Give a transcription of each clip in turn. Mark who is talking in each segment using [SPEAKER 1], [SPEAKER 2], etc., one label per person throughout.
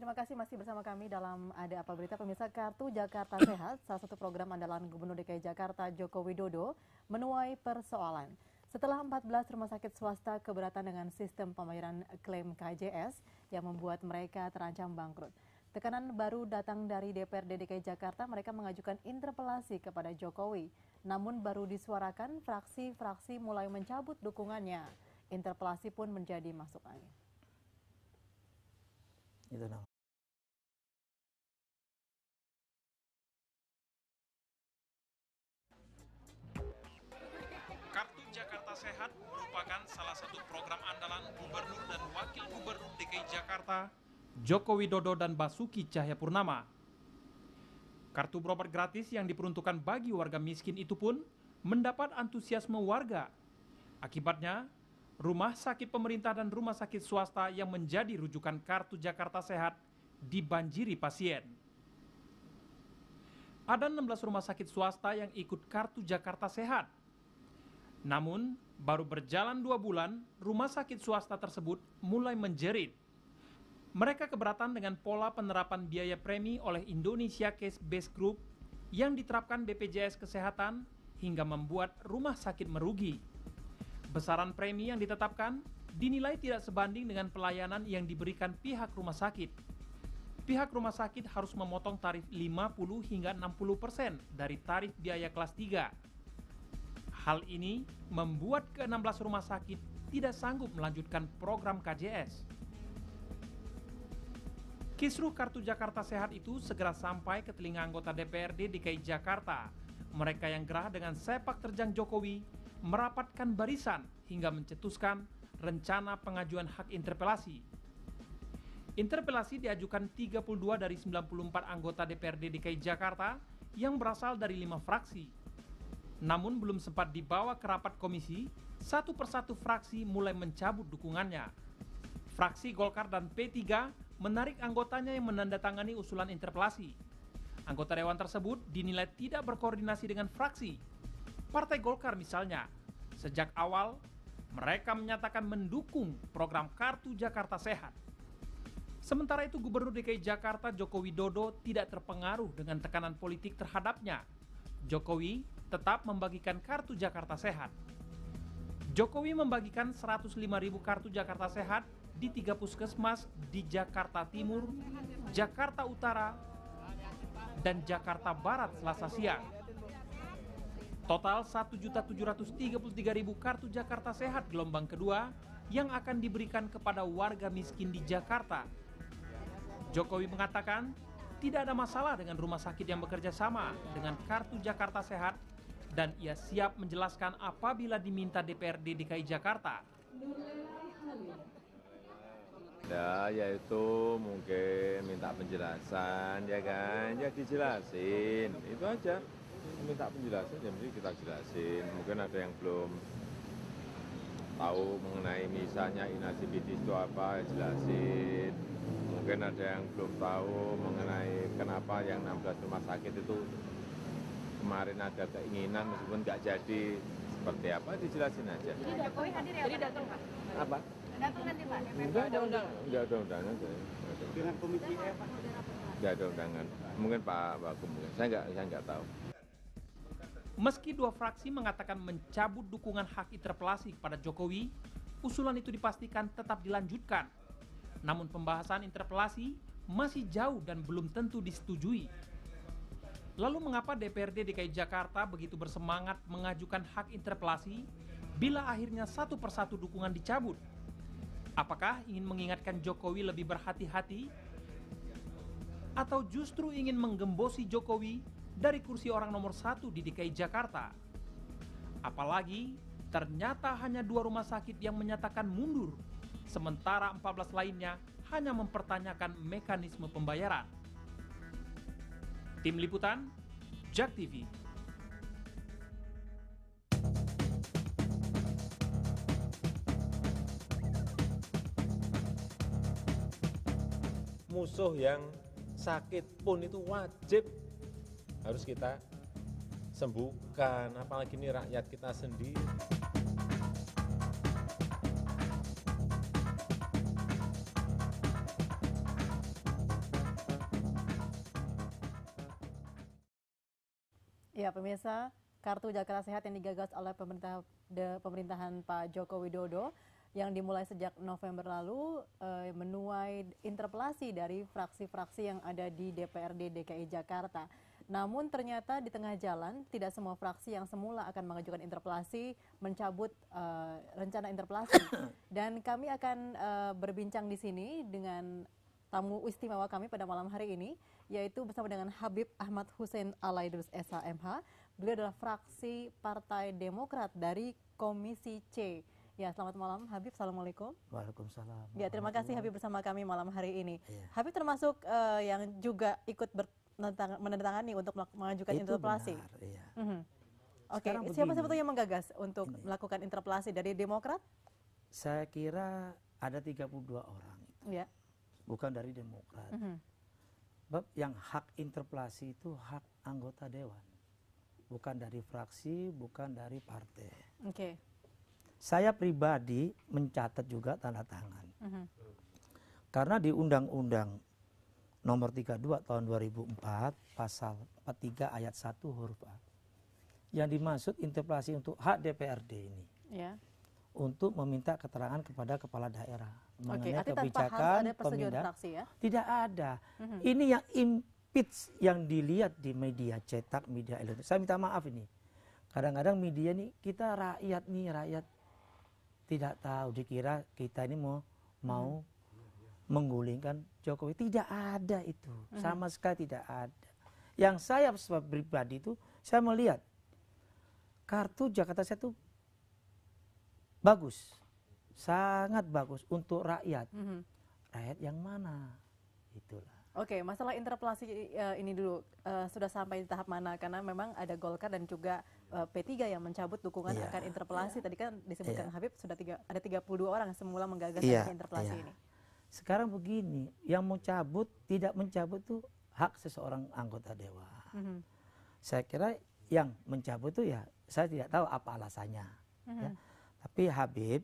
[SPEAKER 1] Terima kasih masih bersama kami dalam Ada Apa Berita. Pemirsa, Kartu Jakarta Sehat, salah satu program andalan Gubernur DKI Jakarta Joko Widodo, menuai persoalan. Setelah 14 rumah sakit swasta keberatan dengan sistem pembayaran klaim KJS yang membuat mereka terancam bangkrut. Tekanan baru datang dari DPRD DKI Jakarta, mereka mengajukan interpelasi kepada Jokowi. Namun baru disuarakan, fraksi-fraksi mulai mencabut dukungannya. Interpelasi pun menjadi masuk angin.
[SPEAKER 2] Itu dong.
[SPEAKER 3] Kartu Jakarta Sehat merupakan salah satu program andalan Gubernur dan Wakil Gubernur DKI Jakarta, Joko Widodo dan Basuki Cahayapurnama. Kartu berobat gratis yang diperuntukkan bagi warga miskin itu pun mendapat antusiasme warga. Akibatnya, rumah sakit pemerintah dan rumah sakit swasta yang menjadi rujukan Kartu Jakarta Sehat dibanjiri pasien. Ada 16 rumah sakit swasta yang ikut Kartu Jakarta Sehat. Namun, baru berjalan 2 bulan, rumah sakit swasta tersebut mulai menjerit. Mereka keberatan dengan pola penerapan biaya premi oleh Indonesia Case Based Group yang diterapkan BPJS Kesehatan hingga membuat rumah sakit merugi. Besaran premi yang ditetapkan dinilai tidak sebanding dengan pelayanan yang diberikan pihak rumah sakit. Pihak rumah sakit harus memotong tarif 50 hingga 60% dari tarif biaya kelas 3. Hal ini membuat ke-16 rumah sakit tidak sanggup melanjutkan program KJS. Kisruh Kartu Jakarta Sehat itu segera sampai ke telinga anggota DPRD DKI Jakarta. Mereka yang gerah dengan sepak terjang Jokowi merapatkan barisan hingga mencetuskan rencana pengajuan hak interpelasi. Interpelasi diajukan 32 dari 94 anggota DPRD DKI Jakarta yang berasal dari 5 fraksi. Namun belum sempat dibawa ke rapat komisi, satu persatu fraksi mulai mencabut dukungannya. Fraksi Golkar dan P3 menarik anggotanya yang menandatangani usulan interpelasi. Anggota dewan tersebut dinilai tidak berkoordinasi dengan fraksi. Partai Golkar misalnya, sejak awal mereka menyatakan mendukung program Kartu Jakarta Sehat. Sementara itu Gubernur DKI Jakarta Joko Widodo tidak terpengaruh dengan tekanan politik terhadapnya. Jokowi tetap membagikan Kartu Jakarta Sehat. Jokowi membagikan 105.000 Kartu Jakarta Sehat di 3 puskesmas di Jakarta Timur, Jakarta Utara, dan Jakarta Barat Selasa siang. Total 1.733.000 Kartu Jakarta Sehat gelombang kedua yang akan diberikan kepada warga miskin di Jakarta. Jokowi mengatakan tidak ada masalah dengan rumah sakit yang bekerja sama dengan Kartu Jakarta Sehat dan ia siap menjelaskan apabila diminta DPRD DKI Jakarta.
[SPEAKER 4] Ya, yaitu mungkin minta penjelasan, ya kan, ya dijelasin, itu aja. Minta penjelasan, ya mesti kita jelasin. Mungkin ada yang belum tahu mengenai misalnya inasibitis itu apa, ya jelasin. Mungkin ada yang belum tahu mengenai kenapa yang 16 rumah sakit itu kemarin ada keinginan meskipun nggak jadi seperti apa, dijelasin aja.
[SPEAKER 5] Jadi Jokowi hadir ya? Jadi datang Pak?
[SPEAKER 4] Apa?
[SPEAKER 5] Datang nanti Pak?
[SPEAKER 4] Enggak ada undangan. Enggak ada undangan.
[SPEAKER 5] Dengan komisi
[SPEAKER 4] Enggak ada undangan. Mungkin Pak Wagub, saya nggak tahu.
[SPEAKER 3] Meski 2 fraksi mengatakan mencabut dukungan hak interpelasi kepada Jokowi, usulan itu dipastikan tetap dilanjutkan. Namun pembahasan interpelasi masih jauh dan belum tentu disetujui. Lalu mengapa DPRD DKI Jakarta begitu bersemangat mengajukan hak interpelasi bila akhirnya satu persatu dukungan dicabut? Apakah ingin mengingatkan Jokowi lebih berhati-hati? Atau justru ingin menggembosi Jokowi dari kursi orang nomor 1 di DKI Jakarta? Apalagi ternyata hanya 2 rumah sakit yang menyatakan mundur, sementara 14 lainnya hanya mempertanyakan mekanisme pembayaran. Tim Liputan, JAK TV.
[SPEAKER 4] Musuh yang sakit pun itu wajib harus kita sembuhkan, apalagi ini rakyat kita sendiri.
[SPEAKER 1] Ya, pemirsa, Kartu Jakarta Sehat yang digagas oleh pemerintahan Pak Joko Widodo yang dimulai sejak November lalu menuai interpelasi dari fraksi-fraksi yang ada di DPRD DKI Jakarta. Namun ternyata di tengah jalan tidak semua fraksi yang semula akan mengajukan interpelasi mencabut rencana interpelasi. Dan kami akan berbincang di sini dengan tamu istimewa kami pada malam hari ini, yaitu bersama dengan Habib Ahmad Hussein Alaidrus SHMH. Beliau adalah fraksi Partai Demokrat dari Komisi C. Ya, selamat malam Habib, Assalamualaikum.
[SPEAKER 2] Waalaikumsalam.
[SPEAKER 1] Ya, terima kasih Habib bersama kami malam hari ini.
[SPEAKER 2] Iya.
[SPEAKER 1] Habib termasuk yang juga ikut menandatangani untuk mengajukan interpelasi.
[SPEAKER 2] Benar, iya.
[SPEAKER 1] Oke, siapa sebetulnya yang menggagas untuk melakukan interpelasi dari Demokrat?
[SPEAKER 2] Saya kira ada 32 orang,
[SPEAKER 1] Ya.
[SPEAKER 2] bukan dari Demokrat. Sebab yang hak interpelasi itu hak anggota dewan, bukan dari fraksi, bukan dari partai.
[SPEAKER 1] Oke.
[SPEAKER 2] Saya pribadi mencatat juga tanda tangan. Karena di Undang-Undang Nomor 32 tahun 2004 pasal 43 ayat 1 huruf A, yang dimaksud interpelasi untuk hak DPRD ini,
[SPEAKER 1] Ya.
[SPEAKER 2] untuk meminta keterangan kepada kepala daerah
[SPEAKER 1] Oke,
[SPEAKER 2] mengenai
[SPEAKER 1] artinya tanpa harus
[SPEAKER 2] kebijakan
[SPEAKER 1] ada persetujuan
[SPEAKER 2] pemindahan.
[SPEAKER 1] fraksi ya?
[SPEAKER 2] Tidak ada. Ini yang impeach yang dilihat di media cetak, media elektronik. Saya minta maaf ini. Kadang-kadang media nih, kita rakyat nih, rakyat tidak tahu, dikira kita ini mau menggulingkan Jokowi. Tidak ada itu, sama sekali tidak ada. Yang saya pribadi itu, saya melihat Kartu Jakarta Sehat itu bagus, sangat bagus untuk rakyat. Rakyat yang mana? Itulah.
[SPEAKER 1] Oke, masalah interpelasi ini dulu sudah sampai di tahap mana? Karena memang ada Golkar dan juga P3 yang mencabut dukungan
[SPEAKER 2] Iya.
[SPEAKER 1] akan interpelasi. Tadi kan disebutkan
[SPEAKER 2] Iya.
[SPEAKER 1] Habib sudah ada 32 orang yang semula menggagas
[SPEAKER 2] Iya,
[SPEAKER 1] interpelasi
[SPEAKER 2] iya.
[SPEAKER 1] ini.
[SPEAKER 2] Sekarang begini, yang mau cabut, tidak mencabut itu hak seseorang anggota dewan. Saya kira yang mencabut itu ya, saya tidak tahu apa alasannya. Ya. Tapi Habib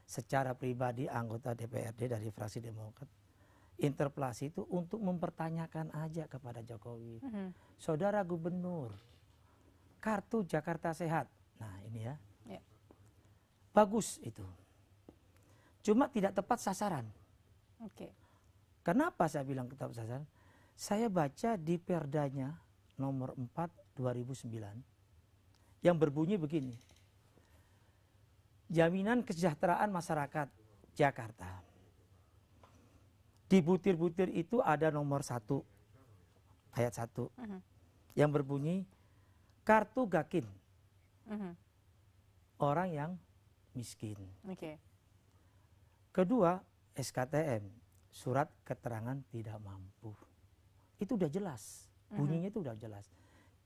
[SPEAKER 2] secara pribadi anggota DPRD dari fraksi Demokrat, interpelasi itu untuk mempertanyakan aja kepada Jokowi. Saudara Gubernur, Kartu Jakarta Sehat. Nah ini ya,
[SPEAKER 1] Ya.
[SPEAKER 2] bagus itu. Cuma tidak tepat sasaran.
[SPEAKER 1] Oke.
[SPEAKER 2] Kenapa saya bilang tepat sasaran? Saya baca di Perdanya nomor 4 2009 yang berbunyi begini. Jaminan kesejahteraan masyarakat Jakarta. Di butir-butir itu ada nomor 1 ayat 1 yang berbunyi kartu gakin orang yang miskin.
[SPEAKER 1] Oke.
[SPEAKER 2] Kedua, SKTM, surat keterangan tidak mampu. Itu udah jelas, bunyinya itu udah jelas.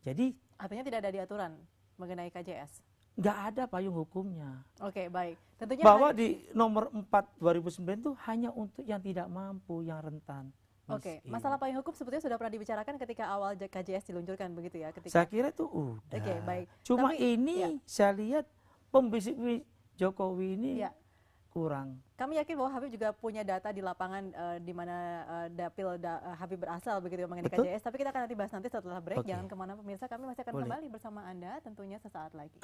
[SPEAKER 2] Jadi
[SPEAKER 1] Artinya tidak ada di aturan mengenai KJS.
[SPEAKER 2] nggak ada payung hukumnya.
[SPEAKER 1] Oke, baik. Tentunya
[SPEAKER 2] Bahwa di nomor 4 2009 itu hanya untuk yang tidak mampu, yang rentan.
[SPEAKER 1] Oke,
[SPEAKER 2] miskin.
[SPEAKER 1] masalah payung hukum sebetulnya sudah pernah dibicarakan ketika awal KJS diluncurkan begitu ya, ketika
[SPEAKER 2] Saya kira itu udah.
[SPEAKER 1] Oke, baik.
[SPEAKER 2] Cuma
[SPEAKER 1] Tapi,
[SPEAKER 2] ini
[SPEAKER 1] ya.
[SPEAKER 2] saya lihat pembisik Jokowi ini
[SPEAKER 1] Ya.
[SPEAKER 2] kurang.
[SPEAKER 1] Kami yakin bahwa Habib juga punya data di lapangan di mana dapil Habib berasal begitu ya, mengenai
[SPEAKER 2] Betul.
[SPEAKER 1] KJS. Tapi kita akan nanti bahas nanti setelah break.
[SPEAKER 2] Oke.
[SPEAKER 1] Jangan kemana pemirsa, kami masih akan
[SPEAKER 2] Boleh.
[SPEAKER 1] kembali bersama Anda tentunya sesaat lagi.